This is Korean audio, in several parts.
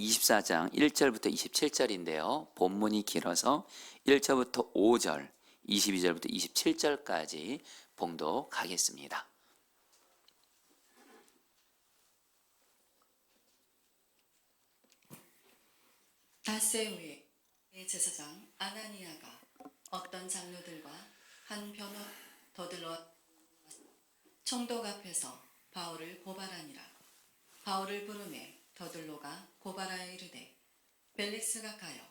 24장 1절부터 27절인데요. 본문이 길어서 1절부터 5절, 22절부터 27절까지 봉독하겠습니다. 닷새 후에 제사장 아나니아가 어떤 장로들과 한 변호 더들러 총독 앞에서 바울을 고발하니라. 바울을 부르매 더들로가 고발하여 이르되, 벨릭스가 가여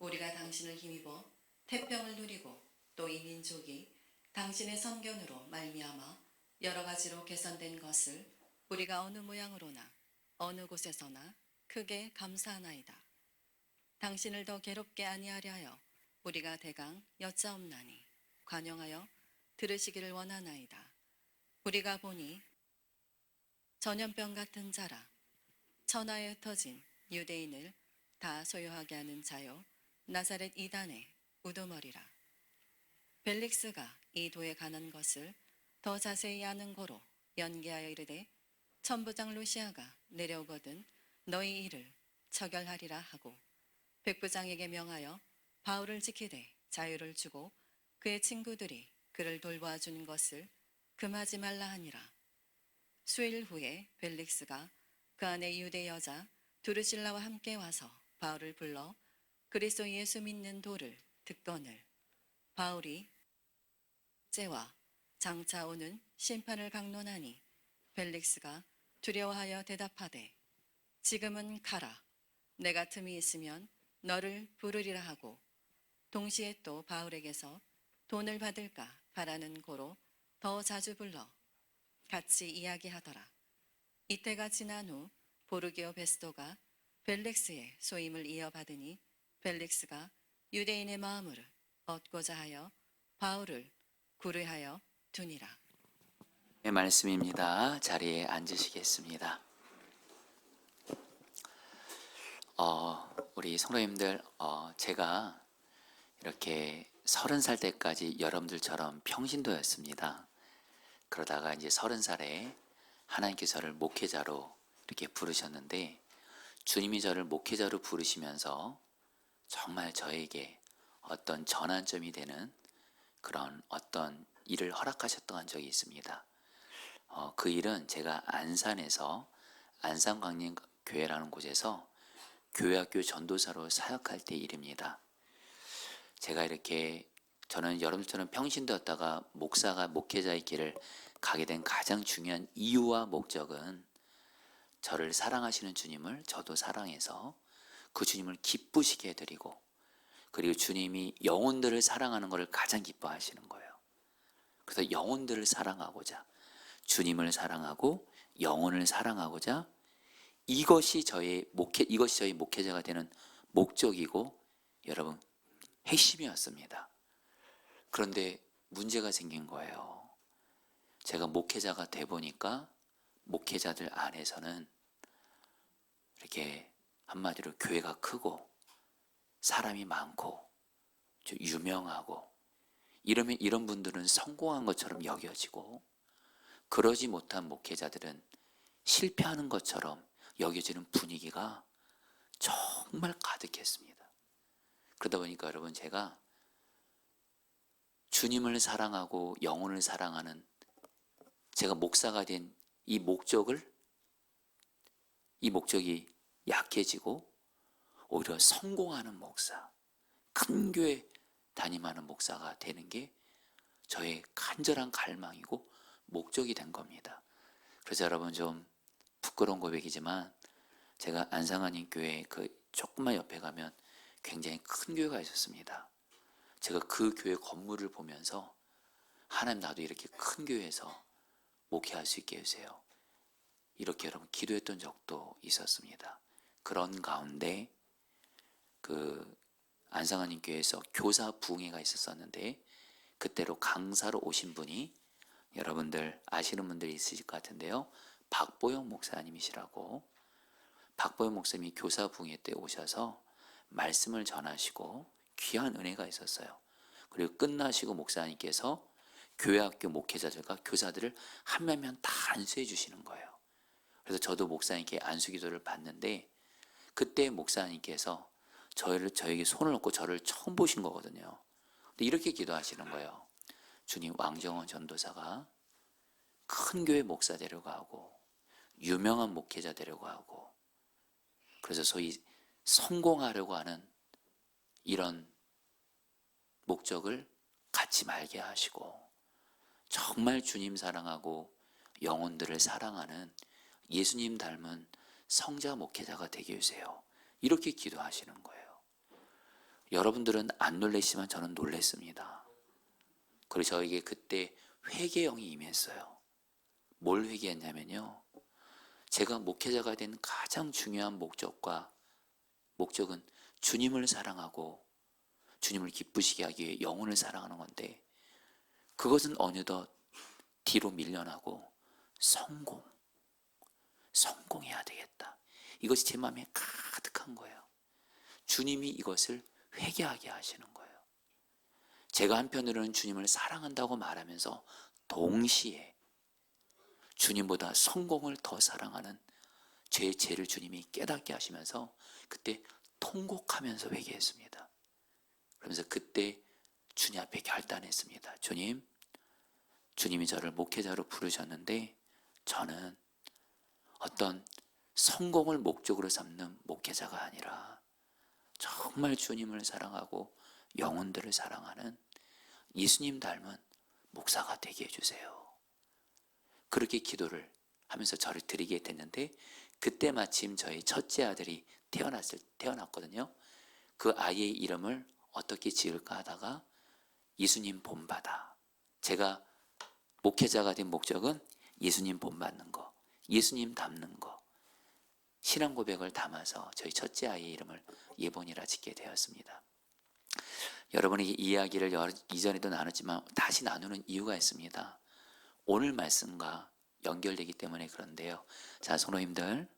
우리가 당신을 힘입어 태평을 누리고 또 이 민족이 당신의 선견으로 말미암아 여러 가지로 개선된 것을 우리가 어느 모양으로나 어느 곳에서나 크게 감사하나이다. 당신을 더 괴롭게 아니하려 하여 우리가 대강 여짜옵나니 관용하여 들으시기를 원하나이다. 우리가 보니 전염병 같은 자라 천하에 흩어진 유대인을 다 소유하게 하는 자요 나사렛 이단의 우두머리라. 벨릭스가 이 도에 관한 것을 더 자세히 아는 고로 연기하여 이르되, 천부장 루시아가 내려오거든 너희 일을 처결하리라 하고 백부장에게 명하여 바울을 지키되 자유를 주고 그의 친구들이 그를 돌보아 주는 것을 금하지 말라 하니라. 수일 후에 벨릭스가 그 안에 유대 여자 두르실라와 함께 와서 바울을 불러 그리스도 예수 믿는 도를 듣거늘 바울이 죄와 장차 오는 심판을 강론하니 벨릭스가 두려워하여 대답하되, 지금은 가라. 내가 틈이 있으면 너를 부르리라 하고 동시에 또 바울에게서 돈을 받을까 바라는 고로 더 자주 불러 같이 이야기하더라. 이때가 지난 후 보르기오 베스도가 벨릭스의 소임을 이어받으니 벨릭스가 유대인의 마음을 얻고자 하여 바울을 구류하여 두니라. 네, 말씀입니다. 자리에 앉으시겠습니다. 우리 성도님들, 제가 이렇게 30살 때까지 여러분들처럼 평신도였습니다. 그러다가 이제 30살에 하나님께서 저를 목회자로 이렇게 부르셨는데, 주님이 저를 목회자로 부르시면서 정말 저에게 어떤 전환점이 되는 그런 어떤 일을 허락하셨던 적이 있습니다. 그 일은 제가 안산에서 안산광림교회라는 곳에서 교회학교 전도사로 사역할 때 일입니다. 제가 이렇게 저는 여러분처럼 평신도였다가 목회자의 길을 가게 된 가장 중요한 이유와 목적은 저를 사랑하시는 주님을 저도 사랑해서 그 주님을 기쁘시게 해드리고, 그리고 주님이 영혼들을 사랑하는 것을 가장 기뻐하시는 거예요. 그래서 영혼들을 사랑하고자, 주님을 사랑하고 영혼을 사랑하고자, 이것이 저희 목회자가 되는 목적이고 여러분 핵심이었습니다. 그런데 문제가 생긴 거예요. 제가 목회자가 돼 보니까 목회자들 안에서는 이렇게 한마디로 교회가 크고 사람이 많고 좀 유명하고 이러면 이런 분들은 성공한 것처럼 여겨지고, 그러지 못한 목회자들은 실패하는 것처럼 여겨지는 분위기가 정말 가득했습니다. 그러다 보니까 여러분, 제가 주님을 사랑하고 영혼을 사랑하는, 제가 목사가 된 이 목적이 약해지고 오히려 성공하는 목사, 큰 교회 담임하는 목사가 되는 게 저의 간절한 갈망이고 목적이 된 겁니다. 그래서 여러분, 좀 부끄러운 고백이지만 제가 안산광림교회 그 조금만 옆에 가면 굉장히 큰 교회가 있었습니다. 제가 그 교회 건물을 보면서 하나님, 나도 이렇게 큰 교회에서 목회할 수 있게 해주세요, 이렇게 여러분 기도했던 적도 있었습니다. 그런 가운데 그 안산광림교회에서 교사 부흥회가 있었었는데, 그때로 강사로 오신 분이 여러분들 아시는 분들이 있으실 것 같은데요, 박보영 목사님이시라고. 박보영 목사님이 교사 부흥회 때 오셔서 말씀을 전하시고 귀한 은혜가 있었어요. 그리고 끝나시고 목사님께서 교회학교 목회자들과 교사들을 한 명 한 명 다 안수해 주시는 거예요. 그래서 저도 목사님께 안수 기도를 받는데, 그때 목사님께서 저에게 손을 얹고 저를 처음 보신 거거든요. 근데 이렇게 기도하시는 거예요. 주님, 왕정원 전도사가 큰 교회 목사 되려고 하고 유명한 목회자 되려고 하고, 그래서 소위 성공하려고 하는 이런 목적을 갖지 말게 하시고, 정말 주님 사랑하고 영혼들을 사랑하는 예수님 닮은 성자 목회자가 되게 해주세요. 이렇게 기도하시는 거예요. 여러분들은 안 놀라시지만 저는 놀랐습니다. 그리고 저에게 그때 회개영이 임했어요. 뭘 회개했냐면요, 제가 목회자가 된 가장 중요한 목적은 주님을 사랑하고 주님을 기쁘시게 하기 위해 영혼을 사랑하는 건데, 그것은 어느덧 뒤로 밀려나고 성공해야 되겠다, 이것이 제 마음에 가득한 거예요. 주님이 이것을 회개하게 하시는 거예요. 제가 한편으로는 주님을 사랑한다고 말하면서 동시에 주님보다 성공을 더 사랑하는 제 죄를 주님이 깨닫게 하시면서 그때 통곡하면서 회개했습니다. 그러면서 그때 주님 앞에 결단했습니다. 주님이 저를 목회자로 부르셨는데 저는 어떤 성공을 목적으로 삼는 목회자가 아니라 정말 주님을 사랑하고 영혼들을 사랑하는 예수님 닮은 목사가 되게 해주세요. 그렇게 기도를 하면서 저를 드리게 됐는데, 그때 마침 저희 첫째 아들이 태어났거든요. 그 아이의 이름을 어떻게 지을까 하다가 예수님 본받아. 제가 목회자가 된 목적은 예수님 본받는 거, 예수님 닮는 거, 신앙 고백을 담아서 저희 첫째 아이의 이름을 예본이라 짓게 되었습니다. 여러분이 이 이야기를 이전에도 나눴지만 다시 나누는 이유가 있습니다. 오늘 말씀과 연결되기 때문에 그런데요. 자, 성도님들,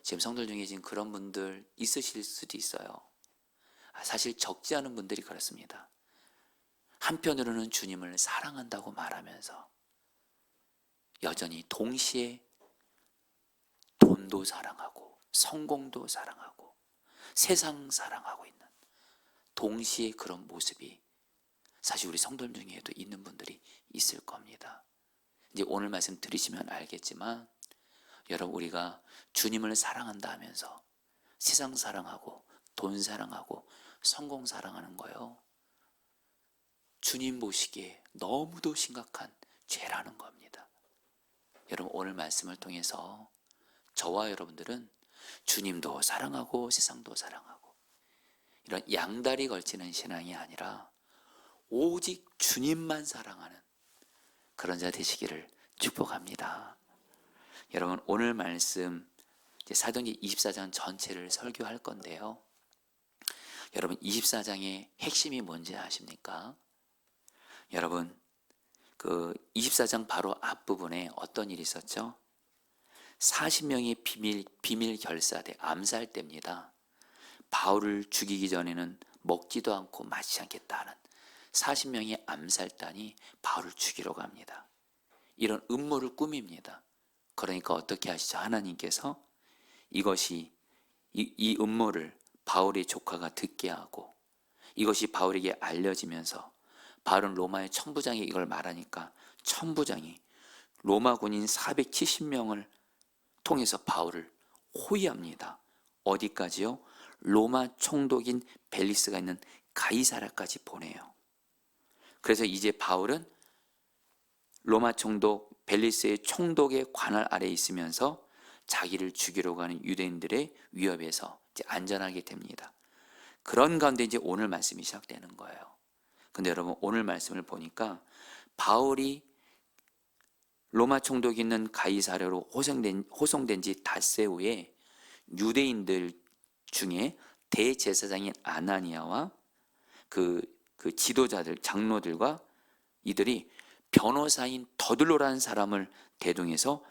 지금 성도들 중에 지금 그런 분들 있으실 수도 있어요. 사실 적지 않은 분들이 그렇습니다. 한편으로는 주님을 사랑한다고 말하면서 여전히 동시에 돈도 사랑하고 성공도 사랑하고 세상 사랑하고 있는 동시에 그런 모습이 사실 우리 성도들 중에도 있는 분들이 있을 겁니다. 이제 오늘 말씀 들으시면 알겠지만, 여러분, 우리가 주님을 사랑한다 하면서 세상 사랑하고 돈 사랑하고 성공 사랑하는 거요, 주님 보시기에 너무도 심각한 죄라는 겁니다. 여러분, 오늘 말씀을 통해서 저와 여러분들은 주님도 사랑하고 세상도 사랑하고 이런 양다리 걸치는 신앙이 아니라 오직 주님만 사랑하는 그런 자 되시기를 축복합니다. 여러분, 오늘 말씀 사도행전 24장 전체를 설교할 건데요. 여러분, 24장의 핵심이 뭔지 아십니까? 여러분, 그 24장 바로 앞부분에 어떤 일이 있었죠? 40명의 비밀 결사대, 암살 때입니다. 바울을 죽이기 전에는 먹지도 않고 마시지 않겠다는 40명의 암살단이 바울을 죽이러 갑니다. 이런 음모를 꾸밉니다. 그러니까 어떻게 하시죠? 하나님께서 이 음모를 바울의 조카가 듣게 하고, 이것이 바울에게 알려지면서 바울은 로마의 천부장에 이걸 말하니까 천부장이 로마 군인 470명을 통해서 바울을 호위합니다. 어디까지요? 로마 총독인 벨리스가 있는 가이사라까지 보내요. 그래서 이제 바울은 로마 총독 벨리스의 총독의 관할 아래에 있으면서 자기를 죽이려고 하는 유대인들의 위협에서 이제 안전하게 됩니다. 그런 가운데 이제 오늘 말씀이 시작되는 거예요. 근데 여러분, 오늘 말씀을 보니까 바울이 로마 총독이 있는 가이사랴로 호송된 지 닷새 후에 유대인들 중에 대제사장인 아나니아와 그 지도자들, 장로들과 이들이 변호사인 더들로라는 사람을 대동해서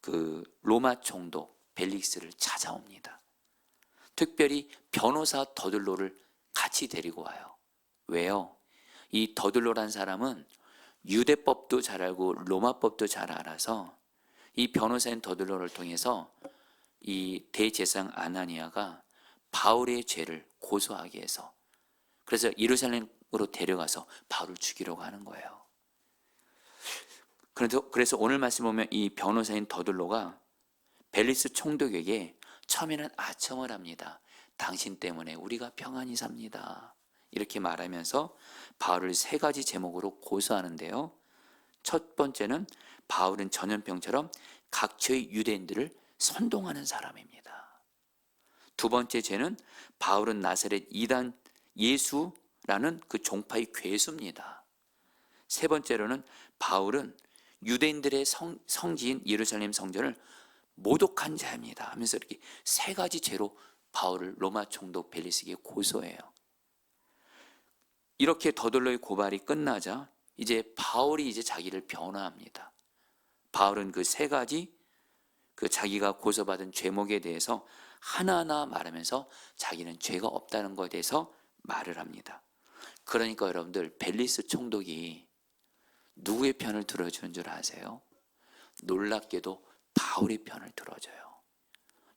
그 로마 총독 벨릭스를 찾아옵니다. 특별히 변호사 더들로를 같이 데리고 와요. 왜요? 이 더들로라는 사람은 유대법도 잘 알고 로마법도 잘 알아서 이 변호사인 더들로를 통해서 이 대제사장 아나니아가 바울의 죄를 고소하게 해서 그래서 예루살렘으로 데려가서 바울을 죽이려고 하는 거예요. 그래서 오늘 말씀 보면 이 변호사인 더둘로가 벨리스 총독에게 처음에는 아첨을 합니다. 당신 때문에 우리가 평안히 삽니다. 이렇게 말하면서 바울을 3가지 제목으로 고소하는데요. 첫 번째는 바울은 전염병처럼 각처의 유대인들을 선동하는 사람입니다. 두 번째 죄는 바울은 나사렛 이단 예수라는 그 종파의 괴수입니다. 세 번째로는 바울은 유대인들의 성지인 예루살렘 성전을 모독한 자입니다 하면서 이렇게 3가지 죄로 바울을 로마 총독 벨리스에게 고소해요. 이렇게 더둘로의 고발이 끝나자 이제 바울이 이제 자기를 변호합니다. 바울은 그 3가지 그 자기가 고소받은 죄목에 대해서 하나하나 말하면서 자기는 죄가 없다는 것에 대해서 말을 합니다. 그러니까 여러분들 벨리스 총독이 누구의 편을 들어주는 줄 아세요? 놀랍게도 바울의 편을 들어줘요.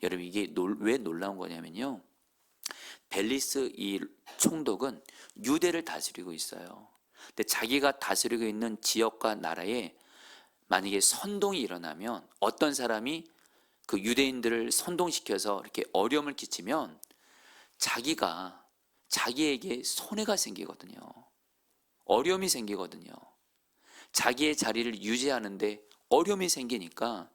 여러분 이게 왜 놀라운 거냐면요. 벨리스 이 총독은 유대를 다스리고 있어요. 근데 자기가 다스리고 있는 지역과 나라에 만약에 선동이 일어나면 어떤 사람이 그 유대인들을 선동시켜서 이렇게 어려움을 끼치면 자기에게 손해가 생기거든요. 어려움이 생기거든요. 자기의 자리를 유지하는데 어려움이 생기니까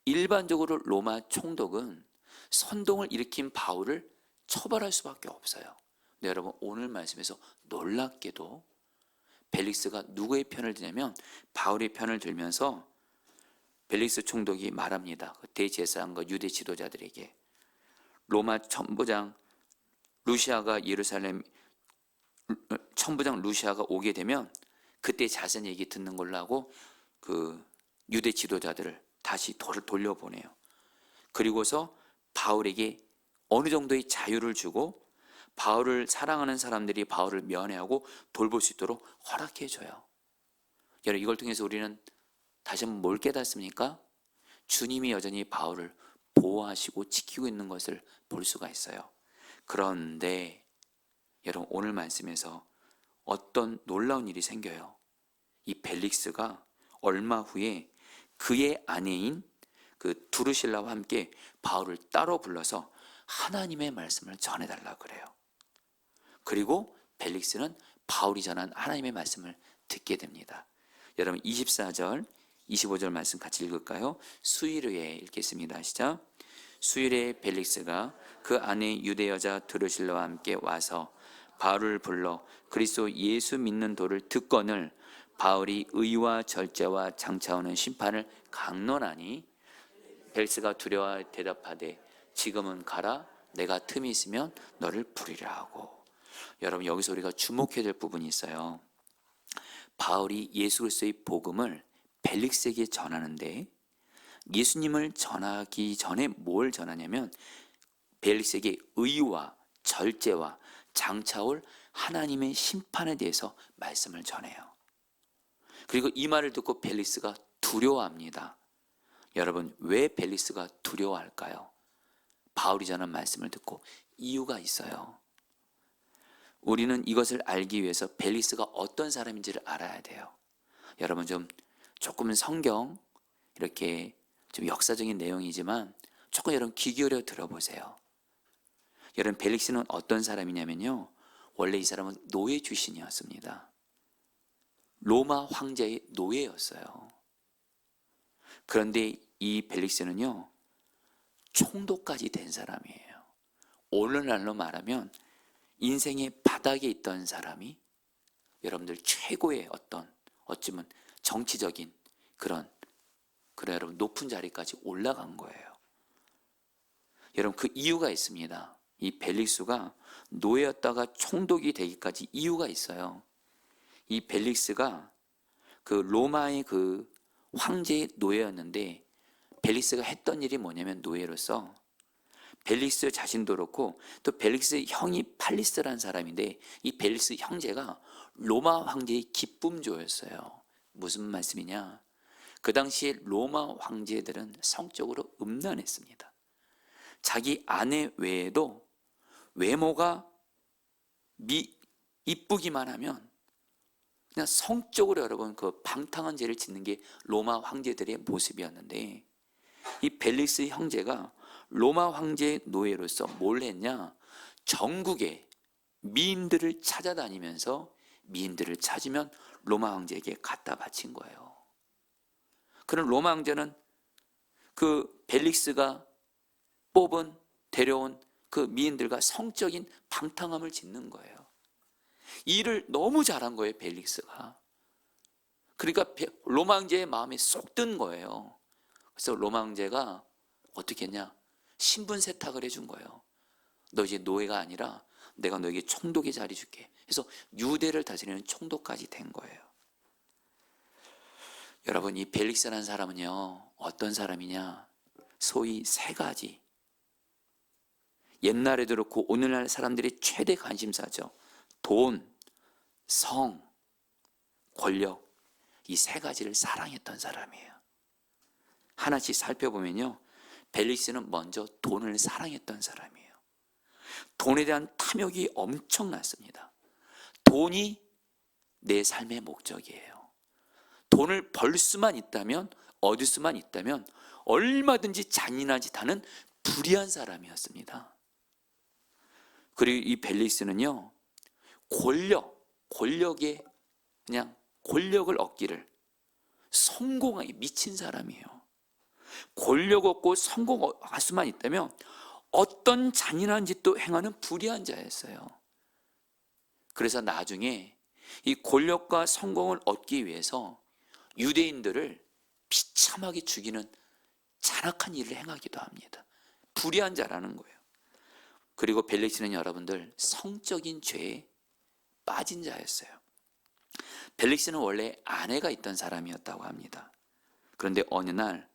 일반적으로 로마 총독은 선동을 일으킨 바울을 처벌할 수밖에 없어요. 근데 여러분 오늘 말씀에서 놀랍게도 벨릭스가 누구의 편을 드냐면 바울의 편을 들면서 벨릭스 총독이 말합니다. 대제사장과 유대 지도자들에게 로마 천부장 루시아가 오게 되면 그때 자세한 얘기 듣는 걸로 하고 그 유대 지도자들을 다시 돌려보내요. 그리고서 바울에게 어느 정도의 자유를 주고 바울을 사랑하는 사람들이 바울을 면회하고 돌볼 수 있도록 허락해 줘요. 여러분 이걸 통해서 우리는 다시 한번 뭘 깨닫습니까? 주님이 여전히 바울을 보호하시고 지키고 있는 것을 볼 수가 있어요. 그런데 여러분 오늘 말씀에서 어떤 놀라운 일이 생겨요. 이 벨릭스가 얼마 후에 그의 아내인 그 두루실라와 함께 바울을 따로 불러서 하나님의 말씀을 전해달라 그래요. 그리고 벨릭스는 바울이 전한 하나님의 말씀을 듣게 됩니다. 여러분 24절 25절 말씀 같이 읽을까요? 수일에 읽겠습니다. 시작. 수일에 벨릭스가 그 아내 유대 여자 드루실라와 함께 와서 바울을 불러 그리스도 예수 믿는 도를 듣거늘 바울이 의와 절제와 장차오는 심판을 강론하니 벨릭스가 두려워 대답하되 지금은 가라 내가 틈이 있으면 너를 부리라 하고. 여러분 여기서 우리가 주목해야 될 부분이 있어요. 바울이 예수 그리스도의 복음을 벨릭스에게 전하는데 예수님을 전하기 전에 뭘 전하냐면 벨릭스에게 의와 절제와 장차올 하나님의 심판에 대해서 말씀을 전해요. 그리고 이 말을 듣고 벨릭스가 두려워합니다. 여러분 왜 벨릭스가 두려워할까요? 바울이 전한 말씀을 듣고 이유가 있어요. 우리는 이것을 알기 위해서 벨릭스가 어떤 사람인지를 알아야 돼요. 여러분 조금은 성경 이렇게 좀 역사적인 내용이지만 조금 여러분 귀 기울여 들어보세요. 여러분 벨릭스는 어떤 사람이냐면요. 원래 이 사람은 노예 출신이었습니다. 로마 황제의 노예였어요. 그런데 이 벨릭스는요. 총독까지 된 사람이에요. 오늘날로 말하면 인생의 바닥에 있던 사람이 여러분들 최고의 어쩌면 정치적인 그런 여러분 높은 자리까지 올라간 거예요. 여러분 그 이유가 있습니다. 이 벨릭스가 노예였다가 총독이 되기까지 이유가 있어요. 이 벨릭스가 그 로마의 그 황제의 노예였는데 벨릭스가 했던 일이 뭐냐면 노예로서 벨릭스 자신도 그렇고 또 벨릭스의 형이 팔리스라는 사람인데 이 벨릭스 형제가 로마 황제의 기쁨조였어요. 무슨 말씀이냐? 그 당시에 로마 황제들은 성적으로 음란했습니다. 자기 아내 외에도 외모가 이쁘기만 하면 그냥 성적으로 여러분 그 방탕한 죄를 짓는 게 로마 황제들의 모습이었는데, 이 벨릭스 형제가 로마 황제의 노예로서 뭘 했냐? 전국에 미인들을 찾아다니면서 미인들을 찾으면 로마 황제에게 갖다 바친 거예요. 그런 로마 황제는 그 벨릭스가 데려온 그 미인들과 성적인 방탕함을 짓는 거예요. 이 일을 너무 잘한 거예요, 벨릭스가. 그러니까 로마 황제의 마음에 쏙 든 거예요. 그래서 로마 황제가 어떻게 했냐? 신분 세탁을 해준 거예요. 너 이제 노예가 아니라 내가 너에게 총독의 자리 줄게. 그래서 유대를 다스리는 총독까지 된 거예요. 여러분, 이 벨릭스라는 사람은요, 어떤 사람이냐? 소위 세 가지. 옛날에도 그렇고 오늘날 사람들의 최대 관심사죠. 돈, 성, 권력, 이 세 가지를 사랑했던 사람이에요. 하나씩 살펴보면요, 벨릭스는 먼저 돈을 사랑했던 사람이에요. 돈에 대한 탐욕이 엄청났습니다. 돈이 내 삶의 목적이에요. 돈을 벌 수만 있다면, 얻을 수만 있다면 얼마든지 잔인한 짓 하는 불의한 사람이었습니다. 그리고 이 벨릭스는요, 권력에 그냥 권력을 얻기를 성공하기 미친 사람이에요. 권력 얻고 성공할 수만 있다면 어떤 잔인한 짓도 행하는 불의한 자였어요. 그래서 나중에 이 권력과 성공을 얻기 위해서 유대인들을 비참하게 죽이는 잔악한 일을 행하기도 합니다. 불의한 자라는 거예요. 그리고 벨릭스는 여러분들 성적인 죄에 빠진 자였어요. 벨릭스는 원래 아내가 있던 사람이었다고 합니다. 그런데 어느 날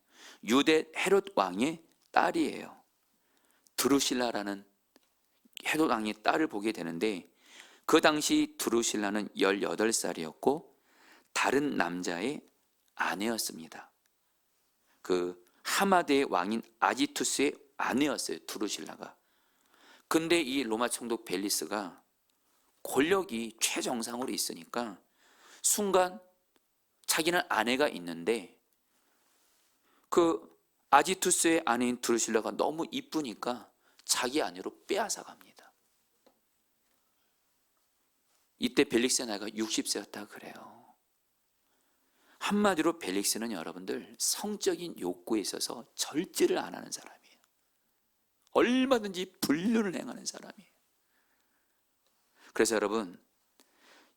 유대 헤롯 왕의 딸이에요. 드루실라라는 헤롯 왕의 딸을 보게 되는데, 그 당시 드루실라는 18살이었고 다른 남자의 아내였습니다. 그 하마드의 왕인 아지투스의 아내였어요, 드루실라가. 근데 이 로마 총독 벨릭스가 권력이 최정상으로 있으니까 순간 자기는 아내가 있는데 그 아지투스의 아내인 드루실라가 너무 이쁘니까 자기 아내로 빼앗아 갑니다. 이때 벨릭스의 나이가 60세였다 그래요. 한마디로 벨릭스는 여러분들 성적인 욕구에 있어서 절제를 안 하는 사람이에요. 얼마든지 불륜을 행하는 사람이에요. 그래서 여러분,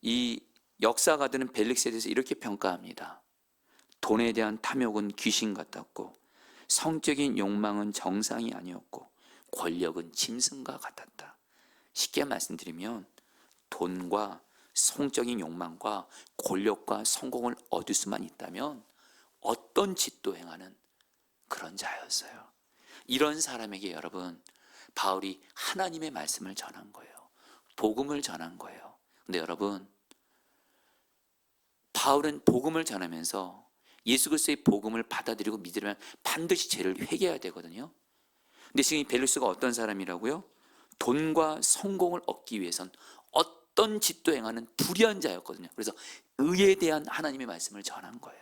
이 역사가들은 벨릭스에 대해서 이렇게 평가합니다. 돈에 대한 탐욕은 귀신 같았고, 성적인 욕망은 정상이 아니었고, 권력은 짐승과 같았다. 쉽게 말씀드리면 돈과 성적인 욕망과 권력과 성공을 얻을 수만 있다면 어떤 짓도 행하는 그런 자였어요. 이런 사람에게 여러분, 바울이 하나님의 말씀을 전한 거예요. 복음을 전한 거예요. 근데 여러분, 바울은 복음을 전하면서 예수 그리스도의 복음을 받아들이고 믿으려면 반드시 죄를 회개해야 되거든요. 근데 지금 이 벨릭스가 어떤 사람이라고요? 돈과 성공을 얻기 위해선 어떤 짓도 행하는 불의한 자였거든요. 그래서 의에 대한 하나님의 말씀을 전한 거예요.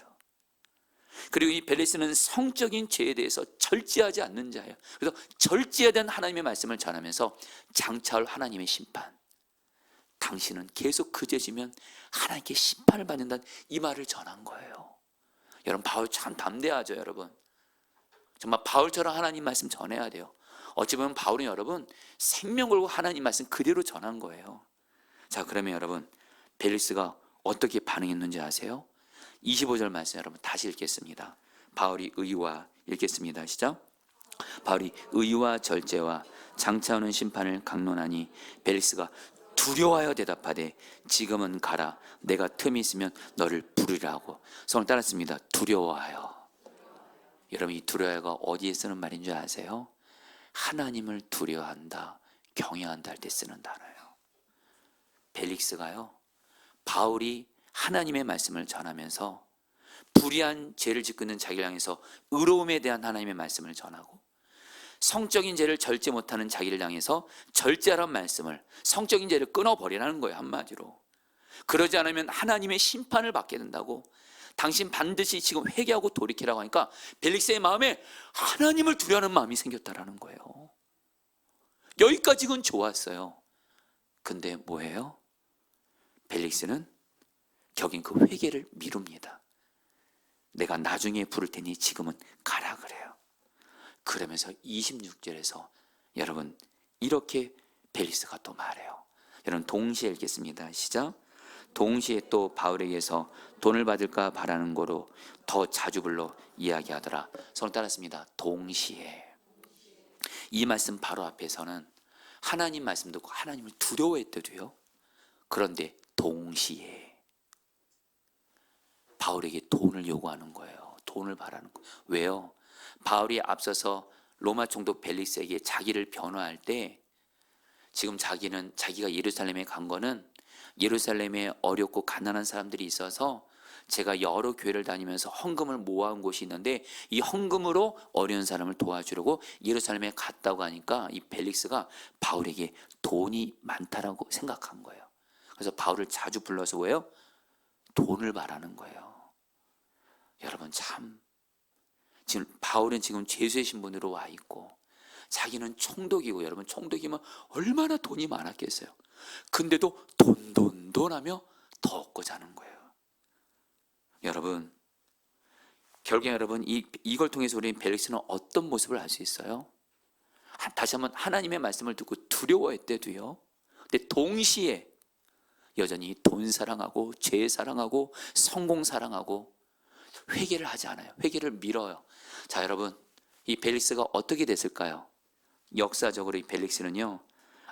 그리고 이 벨릭스는 성적인 죄에 대해서 절제하지 않는 자예요. 그래서 절제에 대한 하나님의 말씀을 전하면서 장차올 하나님의 심판, 당신은 계속 그 죄 지면 하나님께 심판을 받는다는 이 말을 전한 거예요. 여러분, 바울 참 담대하죠. 여러분, 정말 바울처럼 하나님 말씀 전해야 돼요. 어찌 보면 바울은 여러분 생명 걸고 하나님 말씀 그대로 전한 거예요. 자, 그러면 여러분, 벨릭스가 어떻게 반응했는지 아세요? 25절 말씀 여러분 다시 읽겠습니다. 바울이 의와, 읽겠습니다. 시작. 바울이 의와 절제와 장차오는 심판을 강론하니 벨릭스가 두려워하여 대답하되 지금은 가라, 내가 틈이 있으면 너를 부르리라 하고. 성을 따랐습니다. 두려워하여. 여러분, 이 두려워가 어디에 쓰는 말인 줄 아세요? 하나님을 두려워한다, 경외한다 할 때 쓰는 단어예요. 벨릭스가요, 바울이 하나님의 말씀을 전하면서 불의한 죄를 짓고 있는 자기를 향해서 의로움에 대한 하나님의 말씀을 전하고, 성적인 죄를 절제 못하는 자기를 향해서 절제하라는 말씀을, 성적인 죄를 끊어버리라는 거예요, 한마디로. 그러지 않으면 하나님의 심판을 받게 된다고. 당신 반드시 지금 회개하고 돌이키라고 하니까 벨릭스의 마음에 하나님을 두려워하는 마음이 생겼다라는 거예요. 여기까지는 좋았어요. 근데 뭐예요? 벨릭스는 결국엔 그 회개를 미룹니다. 내가 나중에 부를 테니 지금은 가라 그래요. 그러면서 26절에서 여러분 이렇게 벨릭스가 또 말해요. 여러분 동시에 읽겠습니다. 시작. 동시에 또 바울에게서 돈을 받을까 바라는 거로 더 자주 불러 이야기하더라. 손을 따랐습니다. 동시에. 이 말씀 바로 앞에서는 하나님 말씀 듣고 하나님을 두려워했대도요. 그런데 동시에 바울에게 돈을 요구하는 거예요. 돈을 바라는 거예요. 왜요? 바울이 앞서서 로마 총독 벨릭스에게 자기를 변호할 때 지금 자기가 예루살렘에 간 거는 예루살렘에 어렵고 가난한 사람들이 있어서 제가 여러 교회를 다니면서 헌금을 모아온 곳이 있는데 이 헌금으로 어려운 사람을 도와주려고 예루살렘에 갔다고 하니까 이 벨릭스가 바울에게 돈이 많다라고 생각한 거예요. 그래서 바울을 자주 불러서 왜요? 돈을 바라는 거예요. 여러분 참 지금 바울은 지금 죄수의 신분으로 와 있고 자기는 총독이고, 여러분 총독이면 얼마나 돈이 많았겠어요. 근데도 돈 하며 더 얻고자 하는 거예요. 여러분 결국에 여러분 이걸 통해서 우리 벨릭스는 어떤 모습을 알 수 있어요? 다시 한번 하나님의 말씀을 듣고 두려워했대도요. 근데 동시에 여전히 돈 사랑하고 죄 사랑하고 성공 사랑하고 회개를 하지 않아요. 회개를 미뤄요. 자 여러분 이 벨릭스가 어떻게 됐을까요? 역사적으로 이 벨릭스는요,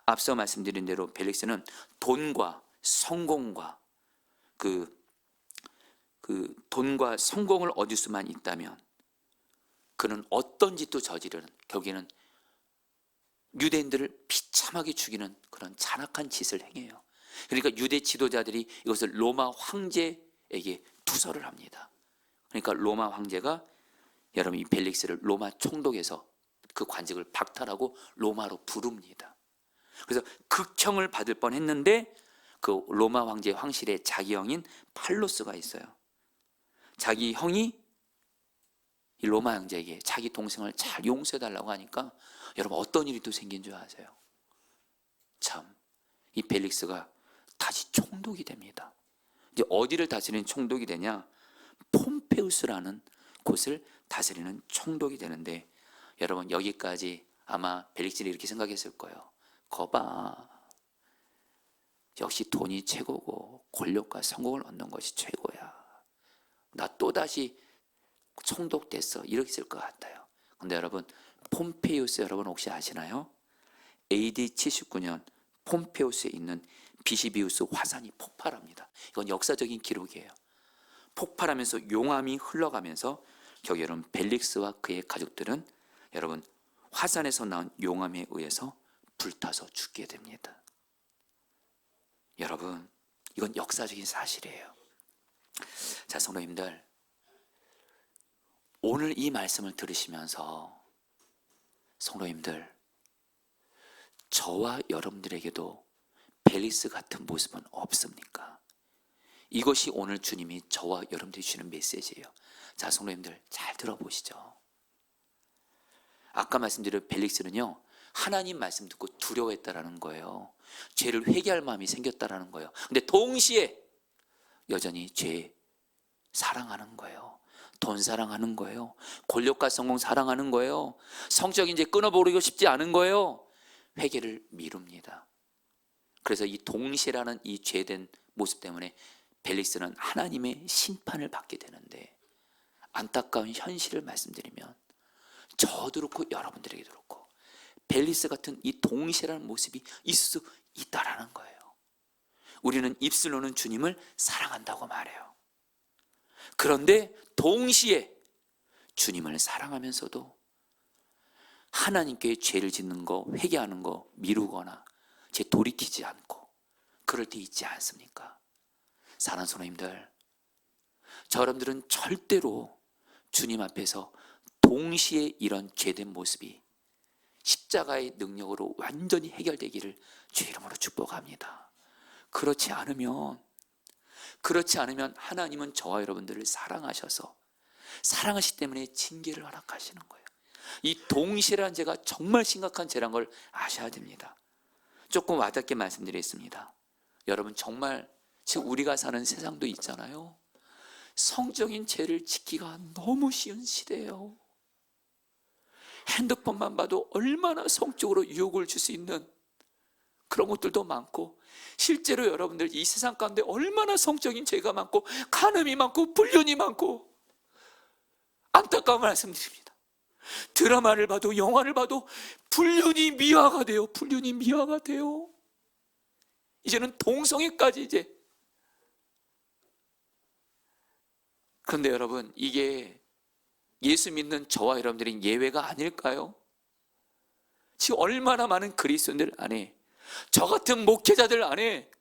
앞서 말씀드린 대로 벨릭스는 돈과 성공과 그 돈과 성공을 얻을 수만 있다면 그는 어떤 짓도 저지르는, 결국에는 유대인들을 비참하게 죽이는 그런 잔악한 짓을 행해요. 그러니까 유대 지도자들이 이것을 로마 황제에게 투서를 합니다. 그러니까 로마 황제가 여러분 이 벨릭스를 로마 총독에서 그 관직을 박탈하고 로마로 부릅니다. 그래서 극형을 받을 뻔했는데 그 로마 황제 황실에 자기 형인 팔로스가 있어요. 자기 형이 이 로마 황제에게 자기 동생을 잘 용서해달라고 하니까 여러분 어떤 일이 또 생긴 줄 아세요? 참 이 벨릭스가 다시 총독이 됩니다. 이제 어디를 다스리는 총독이 되냐? 폼페우스라는 곳을 다스리는 총독이 되는데 여러분 여기까지 아마 벨릭스는 이렇게 생각했을 거예요. 거봐, 역시 돈이 최고고 권력과 성공을 얻는 것이 최고야. 나 또다시 총독 됐어. 이렇게 했을 것 같아요. 근데 여러분 폼페이우스 여러분 혹시 아시나요? AD 79년 폼페우스에 있는 비시비우스 화산이 폭발합니다. 이건 역사적인 기록이에요. 폭발하면서 용암이 흘러가면서 결국 여러분 벨릭스와 그의 가족들은 여러분 화산에서 나온 용암에 의해서 불타서 죽게 됩니다. 여러분 이건 역사적인 사실이에요. 자 성도님들, 오늘 이 말씀을 들으시면서 성도님들 저와 여러분들에게도 벨릭스 같은 모습은 없습니까? 이것이 오늘 주님이 저와 여러분들이 주시는 메시지예요. 자 성도님들 잘 들어보시죠. 아까 말씀드린 벨릭스는요 하나님 말씀 듣고 두려워했다라는 거예요. 죄를 회개할 마음이 생겼다라는 거예요. 근데 동시에 여전히 죄 사랑하는 거예요. 돈 사랑하는 거예요. 권력과 성공 사랑하는 거예요. 성적인 죄 끊어버리고 싶지 않은 거예요. 회개를 미룹니다. 그래서 이 동시라는 이 죄된 모습 때문에 벨릭스는 하나님의 심판을 받게 되는데 안타까운 현실을 말씀드리면 저도 그렇고 여러분들에게도 그렇고 벨릭스 같은 이 동시라는 모습이 있을 수 있다라는 거예요. 우리는 입술로는 주님을 사랑한다고 말해요. 그런데 동시에 주님을 사랑하면서도 하나님께 죄를 짓는 거, 회개하는 거 미루거나 제 돌이키지 않고 그럴 때 있지 않습니까? 사랑하는 성도님들, 저 여러분들은 절대로 주님 앞에서 동시에 이런 죄된 모습이 십자가의 능력으로 완전히 해결되기를 주의 이름으로 축복합니다. 그렇지 않으면 하나님은 저와 여러분들을 사랑하셔서 사랑하시기 때문에 징계를 허락하시는 거예요. 이 동실한 죄가 정말 심각한 죄란 걸 아셔야 됩니다. 조금 와닿게 말씀드리겠습니다. 여러분, 정말 지금 우리가 사는 세상도 있잖아요. 성적인 죄를 짓기가 너무 쉬운 시대예요. 핸드폰만 봐도 얼마나 성적으로 유혹을 줄 수 있는 그런 것들도 많고, 실제로 여러분들 이 세상 가운데 얼마나 성적인 죄가 많고 간음이 많고 불륜이 많고, 안타까운 말씀드립니다. 드라마를 봐도 영화를 봐도 불륜이 미화가 돼요. 불륜이 미화가 돼요. 이제는 동성애까지 이제. 그런데 여러분, 이게 예수 믿는 저와 여러분들이 예외가 아닐까요? 지금 얼마나 많은 그리스도인들 안에, 저 같은 목회자들 안에,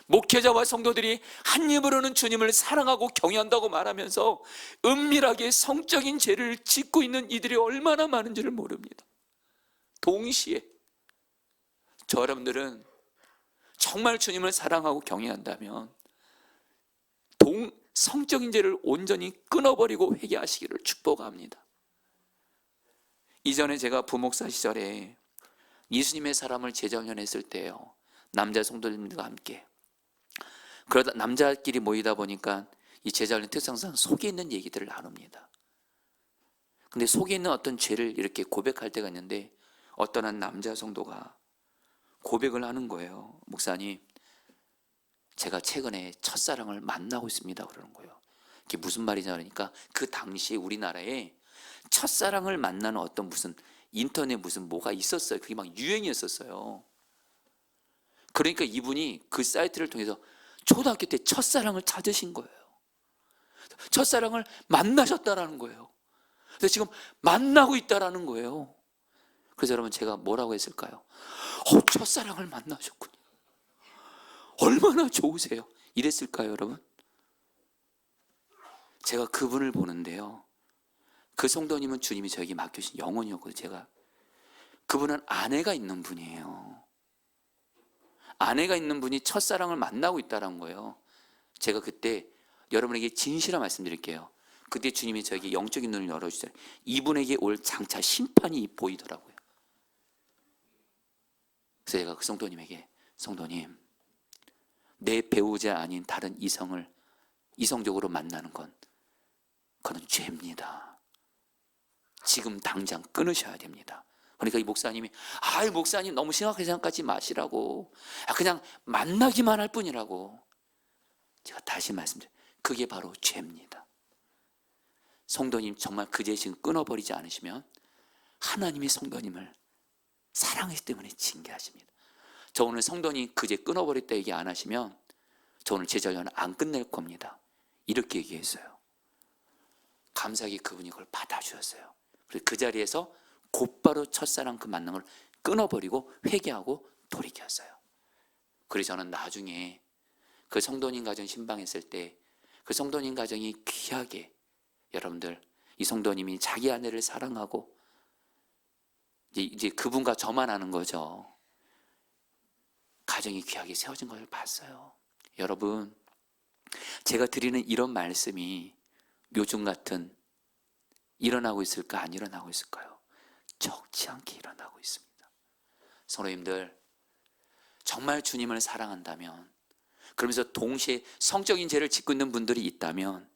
목회자와 성도들이 한 입으로는 주님을 사랑하고 경외한다고 말하면서 은밀하게 성적인 죄를 짓고 있는 이들이 얼마나 많은지를 모릅니다. 동시에 저 여러분들은 정말 주님을 사랑하고 경외한다면 성적인 죄를 온전히 끊어버리고 회개하시기를 축복합니다. 이전에 제가 부목사 시절에 예수님의 사람을 재정연했을 때요, 남자 성도님들과 함께, 그러다 남자끼리 모이다 보니까 이 제자훈련 특성상 속에 있는 얘기들을 나눕니다. 근데 속에 있는 어떤 죄를 이렇게 고백할 때가 있는데, 어떤 한 남자 성도가 고백을 하는 거예요. 목사님, 제가 최근에 첫사랑을 만나고 있습니다. 그러는 거예요. 그게 무슨 말이냐 그러니까, 그 당시에 우리나라에 첫사랑을 만나는 어떤 무슨 인터넷 무슨 뭐가 있었어요. 그게 막 유행이었었어요. 그러니까 이분이 그 사이트를 통해서 초등학교 때 첫사랑을 찾으신 거예요. 첫사랑을 만나셨다라는 거예요. 그래서 지금 만나고 있다라는 거예요. 그래서 여러분, 제가 뭐라고 했을까요? 첫사랑을 만나셨군요. 얼마나 좋으세요. 이랬을까요, 여러분? 제가 그분을 보는데요, 그 성도님은 주님이 저에게 맡겨주신 영혼이었거든요. 그분은 아내가 있는 분이에요. 아내가 있는 분이 첫사랑을 만나고 있다는 거예요. 제가 그때 여러분에게 진실한 말씀드릴게요. 그때 주님이 저에게 영적인 눈을 열어주셨어요. 이분에게 올 장차 심판이 보이더라고요. 그래서 제가 그 성도님에게, 성도님, 내 배우자 아닌 다른 이성을 이성적으로 만나는 건 그건 죄입니다. 지금 당장 끊으셔야 됩니다. 그러니까 이 목사님이, 목사님 너무 심각하게 생각하지 마시라고, 그냥 만나기만 할 뿐이라고. 제가 다시 말씀드려요. 그게 바로 죄입니다. 성도님, 정말 그 죄 지금 끊어버리지 않으시면 하나님이 성도님을 사랑하시기 때문에 징계하십니다. 저 오늘 성도님 그 죄 끊어버렸다 얘기 안 하시면 저 오늘 제자훈련 안 끝낼 겁니다. 이렇게 얘기했어요. 감사하게 그분이 그걸 받아주셨어요. 그래서 그 자리에서 곧바로 첫사랑 그 만남을 끊어버리고 회개하고 돌이켰어요. 그래서 저는 나중에 그 성도님 가정 신방했을 때 그 성도님 가정이 귀하게, 여러분들, 이 성도님이 자기 아내를 사랑하고 이제 그분과 저만 아는 거죠. 가정이 귀하게 세워진 것을 봤어요. 여러분, 제가 드리는 이런 말씀이 요즘 같은 일어나고 있을까, 안 일어나고 있을까요? 적지 않게 일어나고 있습니다. 성도님들, 정말 주님을 사랑한다면, 그러면서 동시에 성적인 죄를 짓고 있는 분들이 있다면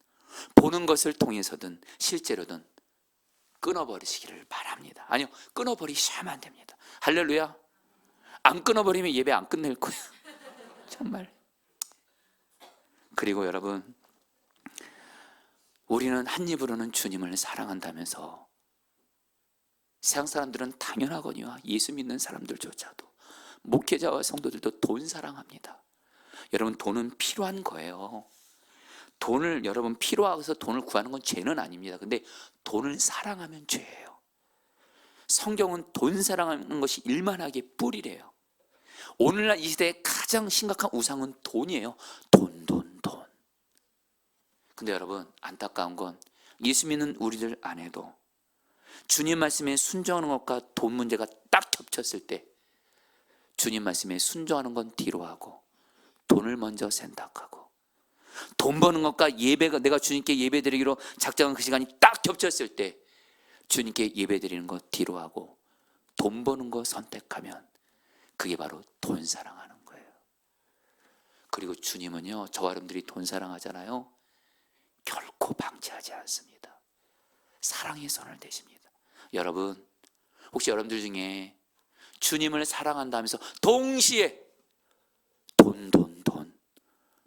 보는 것을 통해서든 실제로든 끊어버리시기를 바랍니다. 아니요, 끊어버리시면 안 됩니다. 할렐루야. 안 끊어버리면 예배 안 끝낼 거예요. 정말. 그리고 여러분, 우리는 한 입으로는 주님을 사랑한다면서 세상 사람들은 당연하거니와 예수 믿는 사람들조차도, 목회자와 성도들도 돈 사랑합니다. 여러분, 돈은 필요한 거예요. 돈을 여러분 필요해서 돈을 구하는 건 죄는 아닙니다. 근데 돈을 사랑하면 죄예요. 성경은 돈 사랑하는 것이 일만하게 뿌리래요. 오늘날 이 시대의 가장 심각한 우상은 돈이에요. 돈. 근데 여러분, 안타까운 건 예수 믿는 우리들 안에도 주님 말씀에 순종하는 것과 돈 문제가 딱 겹쳤을 때 주님 말씀에 순종하는 건 뒤로 하고 돈을 먼저 선택하고, 돈 버는 것과 예배가, 내가 주님께 예배 드리기로 작정한 그 시간이 딱 겹쳤을 때 주님께 예배 드리는 거 뒤로 하고 돈 버는 거 선택하면 그게 바로 돈 사랑하는 거예요. 그리고 주님은요, 저와 여러분들이 돈 사랑하잖아요, 결코 방치하지 않습니다. 사랑의 손을 대십니다. 여러분, 혹시 여러분들 중에 주님을 사랑한다면서 동시에 돈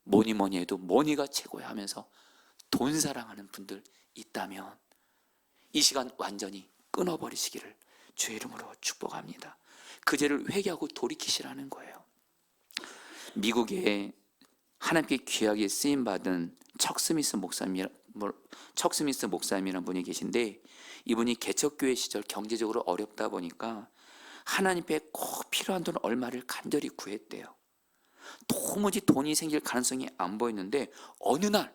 뭐니 해도 뭐니가 최고야 하면서 돈 사랑하는 분들 있다면 이 시간 완전히 끊어버리시기를 주의 이름으로 축복합니다. 그 죄를 회개하고 돌이키시라는 거예요. 미국에 하나님께 귀하게 쓰임받은 척 스미스 목사님이라는 분이 계신데, 이분이 개척교회 시절 경제적으로 어렵다 보니까 하나님께 꼭 필요한 돈 얼마를 간절히 구했대요. 도무지 돈이 생길 가능성이 안 보였는데 어느 날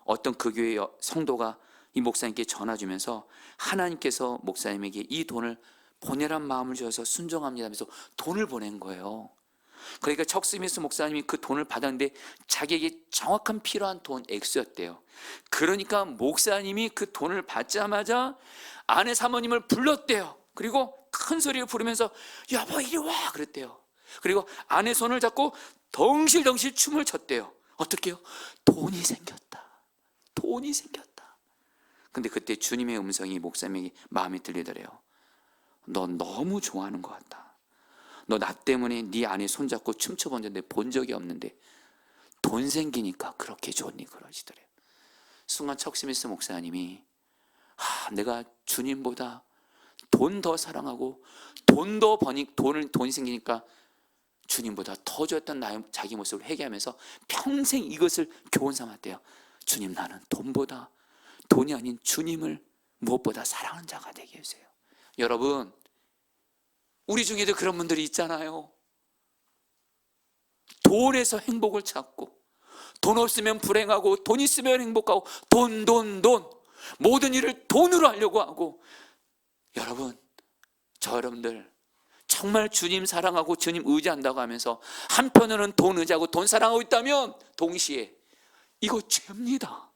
어떤 그 교회 성도가 이 목사님께 전화 주면서 하나님께서 목사님에게 이 돈을 보내란 마음을 주셔서 순종합니다 하면서 돈을 보낸 거예요. 그러니까 척 스미스 목사님이 그 돈을 받았는데 자기에게 정확한 필요한 돈 액수였대요. 그러니까 목사님이 그 돈을 받자마자 아내 사모님을 불렀대요. 그리고 큰 소리를 부르면서 여보 이리 와 그랬대요. 그리고 아내 손을 잡고 덩실덩실 춤을 췄대요. 어떻게요? 돈이 생겼다. 근데 그때 주님의 음성이 목사님에게 마음에 들리더래요. 너 너무 좋아하는 것 같다. 너 나 때문에 네 아내 손잡고 춤춰본 적인데 본 적이 없는데 돈 생기니까 그렇게 좋니 그러시더래요. 순간 척 스미스 목사님이 내가 주님보다 돈 더 사랑하고 돈이 생기니까 주님보다 더 좋았던 나의 자기 모습을 회개하면서 평생 이것을 교훈 삼았대요. 주님, 나는 돈이 아닌 주님을 무엇보다 사랑하는 자가 되게 해주세요. 여러분, 우리 중에도 그런 분들이 있잖아요. 돈에서 행복을 찾고, 돈 없으면 불행하고, 돈 있으면 행복하고, 돈 모든 일을 돈으로 하려고 하고. 여러분, 저 여러분들 정말 주님 사랑하고 주님 의지한다고 하면서 한편으로는 돈 의지하고 돈 사랑하고 있다면 동시에 이거 죄입니다.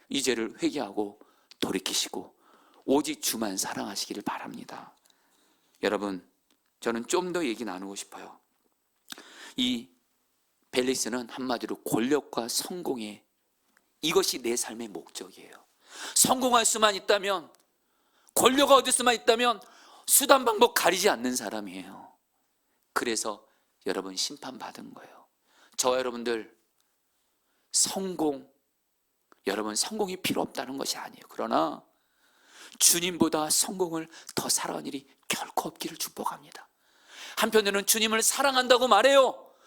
이 죄를 회개하고 돌이키시고 오직 주만 사랑하시기를 바랍니다. 여러분, 저는 좀 더 얘기 나누고 싶어요. 이 벨리스는 한마디로 권력과 성공의, 이것이 내 삶의 목적이에요. 성공할 수만 있다면, 권력을 얻을 수만 있다면 수단 방법 가리지 않는 사람이에요. 그래서 여러분 심판받은 거예요. 저와 여러분들 여러분 성공이 필요 없다는 것이 아니에요. 그러나 주님보다 성공을 더 사랑하는 일이 결코 없기를 축복합니다. 한편으로는 주님을 사랑한다고 말해요.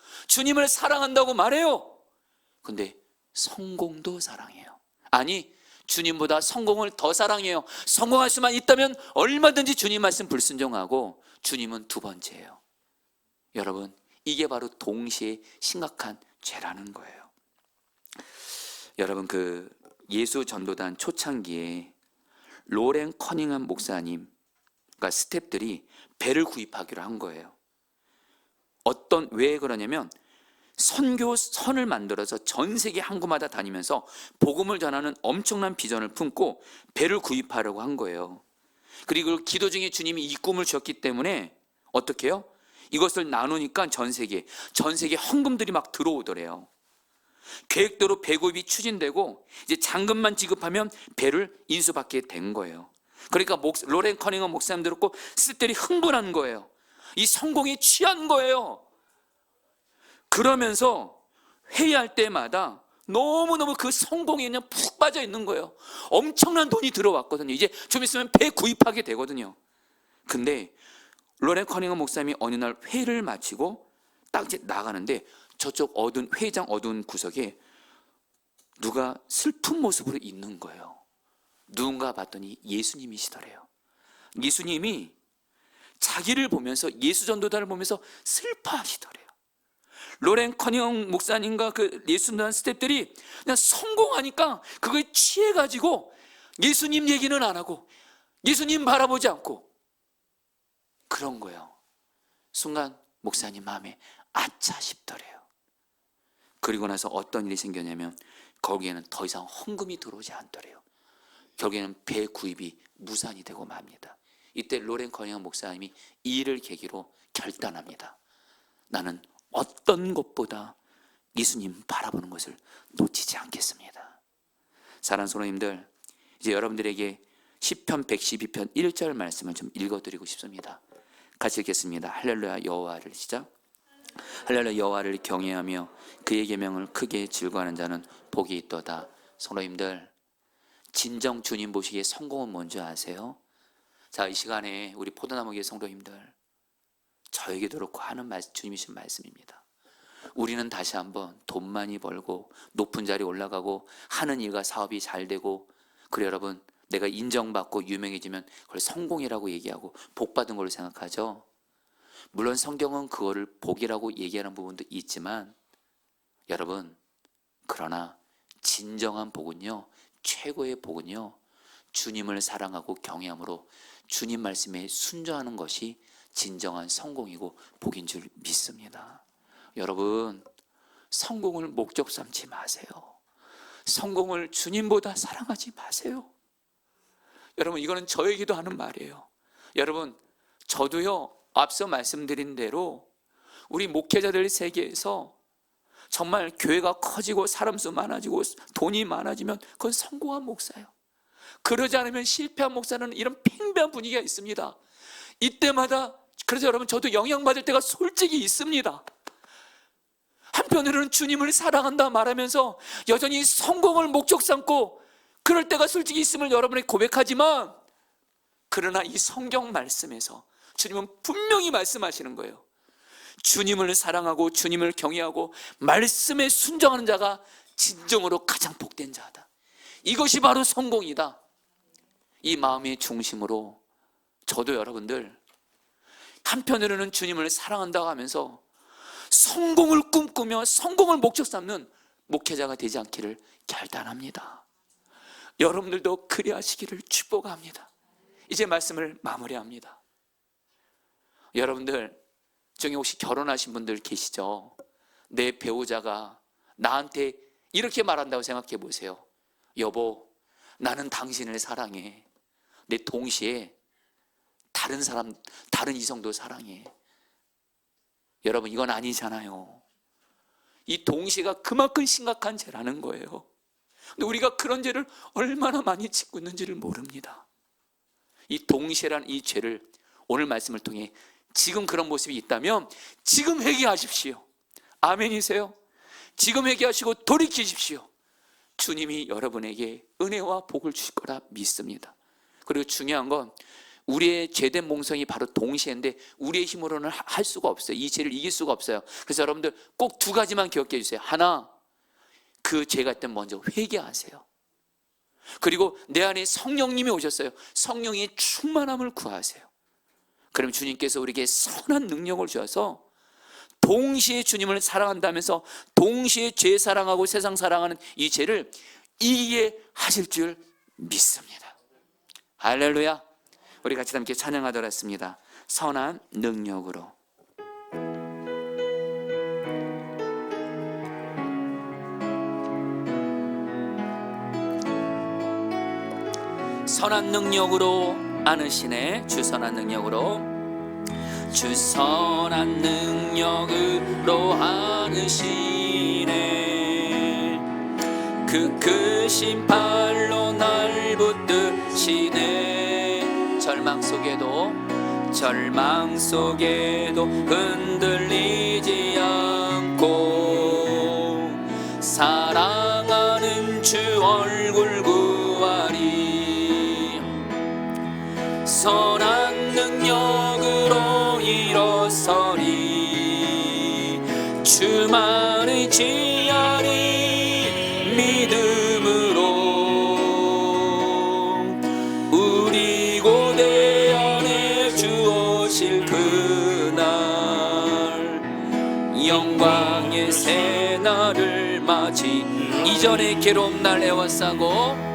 근데 성공도 사랑해요. 아니, 주님보다 성공을 더 사랑해요. 성공할 수만 있다면 얼마든지 주님 말씀 불순종하고 주님은 두 번째예요. 여러분, 이게 바로 동시에 심각한 죄라는 거예요. 여러분, 그 예수 전도단 초창기에 로렌 커닝엄 목사님, 그러니까 스태프들이 배를 구입하기로 한 거예요. 왜 그러냐면 선교선을 만들어서 전 세계 항구마다 다니면서 복음을 전하는 엄청난 비전을 품고 배를 구입하려고 한 거예요. 그리고 기도 중에 주님이 이 꿈을 주셨기 때문에 어떻게 해요? 이것을 나누니까 전 세계 헌금들이 막 들어오더래요. 계획대로 배 구입이 추진되고 이제 잔금만 지급하면 배를 인수받게 된 거예요. 그러니까 로렌 커닝엄 목사님 들었고 스태프들이 흥분한 거예요. 이 성공에 취한 거예요. 그러면서 회의할 때마다 너무너무 그 성공에 그냥 푹 빠져 있는 거예요. 엄청난 돈이 들어왔거든요. 이제 좀 있으면 배 구입하게 되거든요. 근데 로렌 커닝엄 목사님이 어느 날 회의를 마치고 딱 이제 나가는데 저쪽 회의장 어두운 구석에 누가 슬픈 모습으로 있는 거예요. 누군가 봤더니 예수님이시더래요. 예수님이 자기를 보면서, 예수 전도단을 보면서 슬퍼하시더래요. 로렌 커닝엄 목사님과 그 예수전도단 스태프들이 그냥 성공하니까 그거에 취해가지고 예수님 얘기는 안 하고 예수님 바라보지 않고 그런 거예요. 순간 목사님 마음에 아차 싶더래요. 그리고 나서 어떤 일이 생겼냐면 거기에는 더 이상 헌금이 들어오지 않더래요. 결국에는 배 구입이 무산이 되고 맙니다. 이때 로렌 커닝엄 목사님이 이 일을 계기로 결단합니다. 나는 어떤 것보다 예수님 바라보는 것을 놓치지 않겠습니다. 사랑하는 성도님들, 이제 여러분들에게 시편 112편 1절 말씀을 좀 읽어드리고 싶습니다. 같이 읽겠습니다. 할렐루야 여호와를 시작. 할렐루야 여호와를 경외하며 그의 계명을 크게 즐거워하는 자는 복이 있도다. 성도님들, 진정 주님 보시기에 성공은 뭔지 아세요? 자, 이 시간에 우리 포도나무교회 성도님들, 저에게도 그렇고 하는 주님이 주신 말씀입니다. 우리는 다시 한번 돈 많이 벌고 높은 자리에 올라가고 하는 일과 사업이 잘 되고, 그래 여러분, 내가 인정받고 유명해지면 그걸 성공이라고 얘기하고 복받은 걸로 생각하죠. 물론 성경은 그거를 복이라고 얘기하는 부분도 있지만 여러분, 그러나 진정한 복은요, 최고의 복은요, 주님을 사랑하고 경외함으로 주님 말씀에 순종하는 것이 진정한 성공이고 복인 줄 믿습니다. 여러분, 성공을 목적 삼지 마세요. 성공을 주님보다 사랑하지 마세요. 여러분, 이거는 저에게도 하는 말이에요. 여러분, 저도요, 앞서 말씀드린 대로 우리 목회자들 세계에서 정말 교회가 커지고 사람 수 많아지고 돈이 많아지면 그건 성공한 목사예요. 그러지 않으면 실패한 목사는 이런 팽배한 분위기가 있습니다. 이때마다, 그래서 여러분, 저도 영향받을 때가 솔직히 있습니다. 한편으로는 주님을 사랑한다 말하면서 여전히 성공을 목적 삼고 그럴 때가 솔직히 있음을 여러분에게 고백하지만, 그러나 이 성경 말씀에서 주님은 분명히 말씀하시는 거예요. 주님을 사랑하고 주님을 경외하고 말씀에 순종하는 자가 진정으로 가장 복된 자다. 이것이 바로 성공이다. 이 마음의 중심으로 저도 여러분들, 한편으로는 주님을 사랑한다고 하면서 성공을 꿈꾸며 성공을 목적 삼는 목회자가 되지 않기를 결단합니다. 여러분들도 그리 하시기를 축복합니다. 이제 말씀을 마무리합니다. 여러분들 중에 혹시 결혼하신 분들 계시죠? 내 배우자가 나한테 이렇게 말한다고 생각해 보세요. 여보, 나는 당신을 사랑해. 내 동시에 다른 사람, 다른 이성도 사랑해. 여러분, 이건 아니잖아요. 이 동시에가 그만큼 심각한 죄라는 거예요. 근데 우리가 그런 죄를 얼마나 많이 짓고 있는지를 모릅니다. 이 동시에란 이 죄를 오늘 말씀을 통해 지금 그런 모습이 있다면 지금 회개하십시오. 아멘이세요? 지금 회개하시고 돌이키십시오. 주님이 여러분에게 은혜와 복을 주실 거라 믿습니다. 그리고 중요한 건 우리의 죄된 몽성이 바로 동시에인데 우리의 힘으로는 할 수가 없어요. 이 죄를 이길 수가 없어요. 그래서 여러분들 꼭 두 가지만 기억해 주세요. 하나, 그 죄가 있다면 먼저 회개하세요. 그리고 내 안에 성령님이 오셨어요. 성령의 충만함을 구하세요. 그럼 주님께서 우리에게 선한 능력을 주셔서 동시에 주님을 사랑한다면서 동시에 죄 사랑하고 세상 사랑하는 이 죄를 이기게 하실 줄 믿습니다. 할렐루야. 우리 같이 함께 찬양하도록 하겠습니다. 선한 능력으로. 선한 능력으로 안으시네. 주 선한 능력으로, 주 선한 능력으로 안으시네. 그 크신 팔로 날 붙드시네. 절망 속에도 흔들리지 않고 사랑하는 주 얼굴 구하리. 선한 능력으로 일어서리. 주만의 지하리 믿음으로 우리 고대 안에 주 오실 그날 영광의 새날을 맞이. 이전의 괴로움 날 애워싸고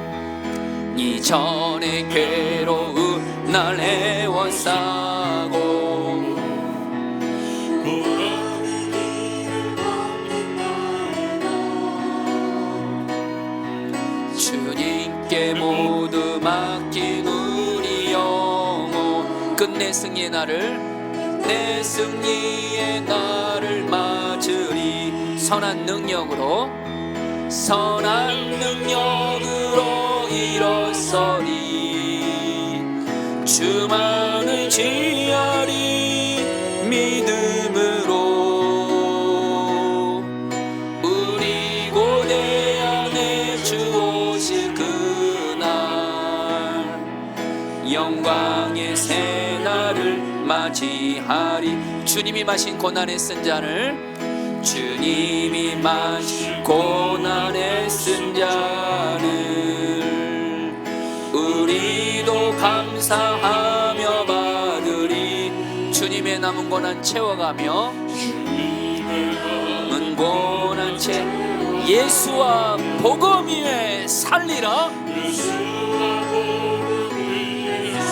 이전에 괴로운 날 애워싸고 주님께 모두 맡긴 우리 영혼 끝내 승리의 날을 내 승리의 날을 맞으리 선한 능력으로 일어서리 주만을 지하리 믿음으로 우리 고대 안에 주 오실 그날 영광의 새날을 맞이하리 주님이 마신 고난의 쓴 잔을 주님이 마신 고난의 쓴 잔을 우리도 감사하며 받으리 주님의 남은 고난 채워가며 남은 고난 채 예수와 복음 위에 살리라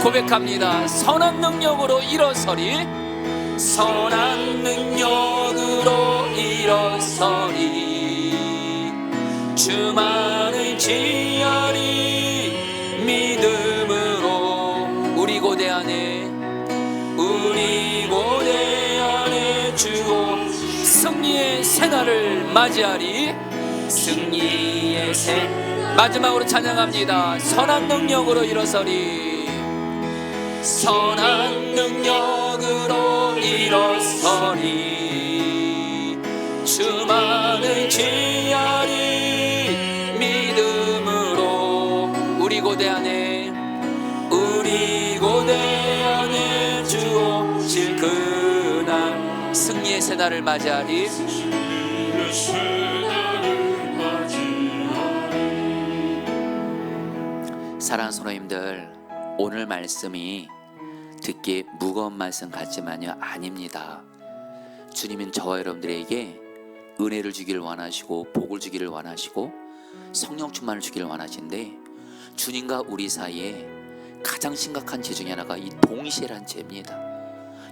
고백합니다. 선한 능력으로 일어서리 선한 능력으로 일어서리 주만을 지하리 믿음으로 우리 고대 안에 주오 승리의 새날을 맞이하리 승리의 새 마지막으로 찬양합니다. 선한 능력으로 일어서리 선한 능력으로 일어서리 주만을 지하리 믿음으로 우리 고대 안에 주 오실 그날 승리의 새날을 맞이하리 사랑하는 성도님들 오늘 말씀이 듣기에 무거운 말씀 같지만요 아닙니다. 주님은 저와 여러분들에게 은혜를 주기를 원하시고 복을 주기를 원하시고 성령 충만을 주기를 원하시는데 주님과 우리 사이에 가장 심각한 죄 중에 하나가 이 동시에란 죄입니다.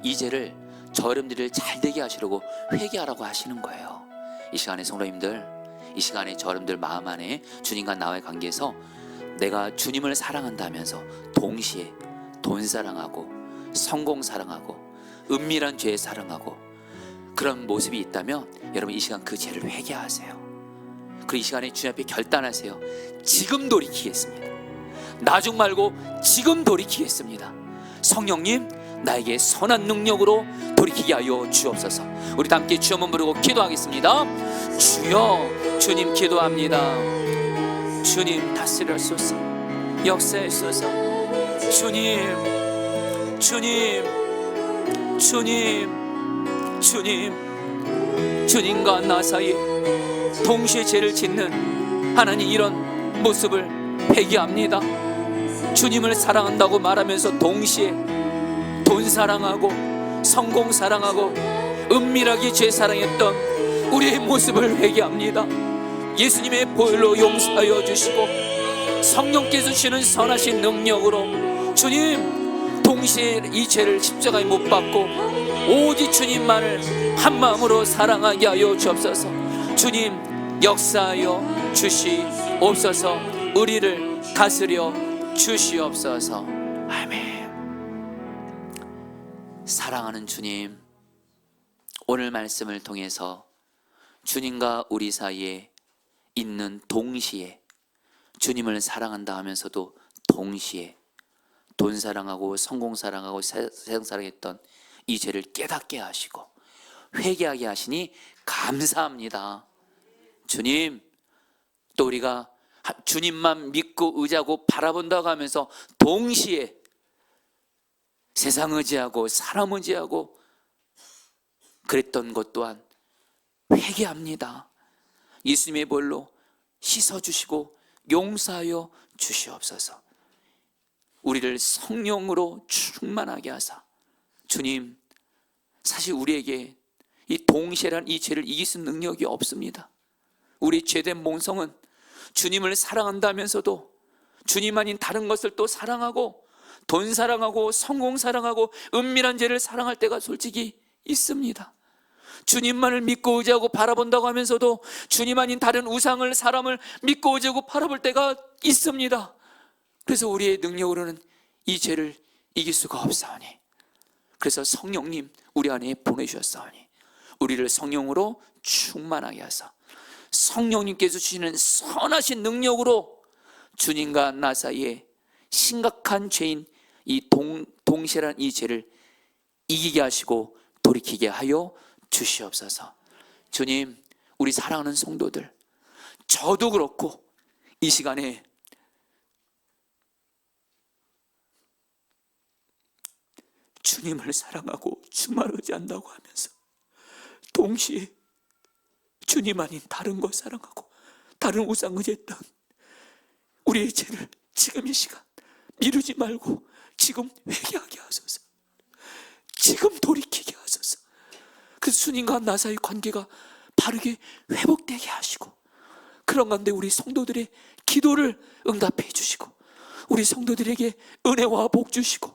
이 죄를 저 여러분들을 잘되게 하시려고 회개하라고 하시는 거예요. 이 시간에 성도님들 이 시간에 저 여러분들 마음 안에 주님과 나와의 관계에서 내가 주님을 사랑한다면서 동시에 돈 사랑하고 성공 사랑하고 은밀한 죄 사랑하고 그런 모습이 있다면 여러분 이 시간 그 죄를 회개하세요. 그리고 이 시간에 주님 앞에 결단하세요. 지금 돌이키겠습니다. 나중 말고 지금 돌이키겠습니다. 성령님 나에게 선한 능력으로 돌이키게 하여 주옵소서. 우리 다 함께 주여 한번 부르고 기도하겠습니다. 주여 주님 기도합니다. 주님 다스려소서 역사하소서 주님과 나 사이에 동시에 죄를 짓는 하나님 이런 모습을 회개합니다. 주님을 사랑한다고 말하면서 동시에 돈 사랑하고 성공 사랑하고 은밀하게 죄 사랑했던 우리의 모습을 회개합니다. 예수님의 보혈로 용서하여 주시고 성령께서 주시는 선하신 능력으로 주님 동시에 이 죄를 십자가에 못 박고 오직 주님만을 한 마음으로 사랑하게 하여 주옵소서. 주님 역사하여 주시옵소서. 우리를 다스려 주시옵소서. 아멘. 사랑하는 주님, 오늘 말씀을 통해서 주님과 우리 사이에 있는 동시에 주님을 사랑한다 하면서도 동시에 돈 사랑하고 성공 사랑하고 세상 사랑했던 이 죄를 깨닫게 하시고 회개하게 하시니 감사합니다. 주님, 또 우리가 주님만 믿고 의지하고 바라본다고 하면서 동시에 세상 의지하고 사람 의지하고 그랬던 것 또한 회개합니다. 예수님의 볼로 씻어주시고 용서하여 주시옵소서. 우리를 성령으로 충만하게 하사 주님, 사실 우리에게 이 동시에란 이 죄를 이길 수 있는 능력이 없습니다. 우리 죄된 몸성은 주님을 사랑한다면서도 주님 아닌 다른 것을 또 사랑하고 돈 사랑하고 성공 사랑하고 은밀한 죄를 사랑할 때가 솔직히 있습니다. 주님만을 믿고 의지하고 바라본다고 하면서도 주님 아닌 다른 우상을, 사람을 믿고 의지하고 바라볼 때가 있습니다. 그래서 우리의 능력으로는 이 죄를 이길 수가 없사오니, 그래서 성령님 우리 안에 보내주셨사오니 우리를 성령으로 충만하게 하사 성령님께서 주시는 선하신 능력으로 주님과 나 사이에 심각한 죄인 이 동실한 이 죄를 이기게 하시고 돌이키게 하여 주시옵소서. 주님, 우리 사랑하는 성도들, 저도 그렇고 이 시간에 주님을 사랑하고 주만 의지한다고 하면서 동시에 주님 아닌 다른 걸 사랑하고 다른 우상 의지했던 우리의 죄를 지금 이 시간 미루지 말고 지금 회개하게 하소서. 지금 돌이키게 하소서. 그 주님과 나 사이 관계가 바르게 회복되게 하시고, 그런 가운데 우리 성도들의 기도를 응답해 주시고, 우리 성도들에게 은혜와 복 주시고,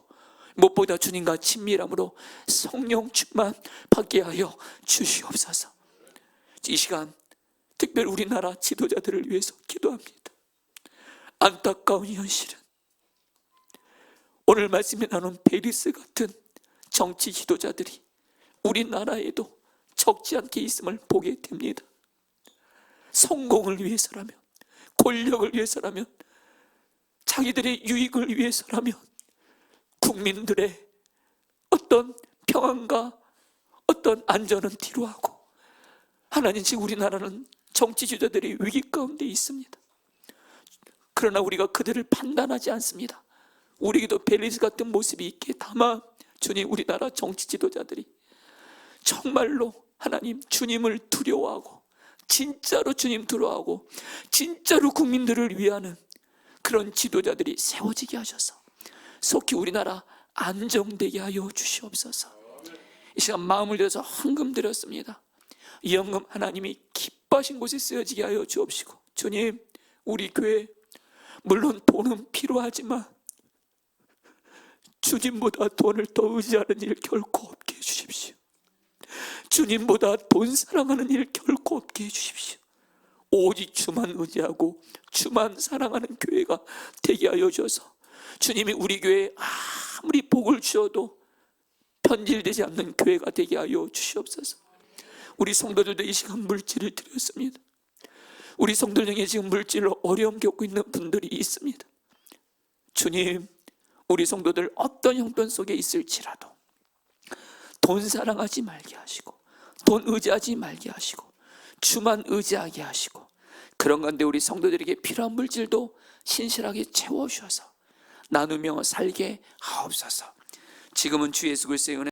무엇보다 주님과 친밀함으로 성령 충만 받게 하여 주시옵소서. 이 시간 특별히 우리나라 지도자들을 위해서 기도합니다. 안타까운 현실은 오늘 말씀에 나눈 베리스 같은 정치 지도자들이 우리나라에도 적지 않게 있음을 보게 됩니다. 성공을 위해서라면, 권력을 위해서라면, 자기들의 유익을 위해서라면 국민들의 어떤 평안과 어떤 안전은 뒤로하고, 하나님 지금 우리나라는 정치 지도자들이 위기 가운데 있습니다. 그러나 우리가 그들을 판단하지 않습니다. 우리에게도 벨리스 같은 모습이 있기에 다만 주님, 우리나라 정치 지도자들이 정말로 하나님 주님을 두려워하고 진짜로 주님 두려워하고 진짜로 국민들을 위하는 그런 지도자들이 세워지게 하셔서 속히 우리나라 안정되게 하여 주시옵소서. 이 시간 마음을 들여서 헌금 드렸습니다. 이 헌금 하나님이 기뻐하신 곳에 쓰여지게 하여 주옵시고, 주님, 우리 교회 물론 돈은 필요하지만 주님보다 돈을 더 의지하는 일 결코 없게 해주십시오. 주님보다 돈 사랑하는 일 결코 없게 해주십시오. 오직 주만 의지하고 주만 사랑하는 교회가 되게 하여 주셔서 주님이 우리 교회에 아무리 복을 주셔도 편질되지 않는 교회가 되게 하여 주시옵소서. 우리 성도들도 이 시간 물질을 드렸습니다. 우리 성도들 중에 지금 물질로 어려움 겪고 있는 분들이 있습니다. 주님, 우리 성도들 어떤 형편 속에 있을지라도 돈 사랑하지 말게 하시고 돈 의지하지 말게 하시고 주만 의지하게 하시고, 그런 건데 우리 성도들에게 필요한 물질도 신실하게 채워주셔서 나누며 살게 하옵소서. 지금은 주 예수 그리스도의 은혜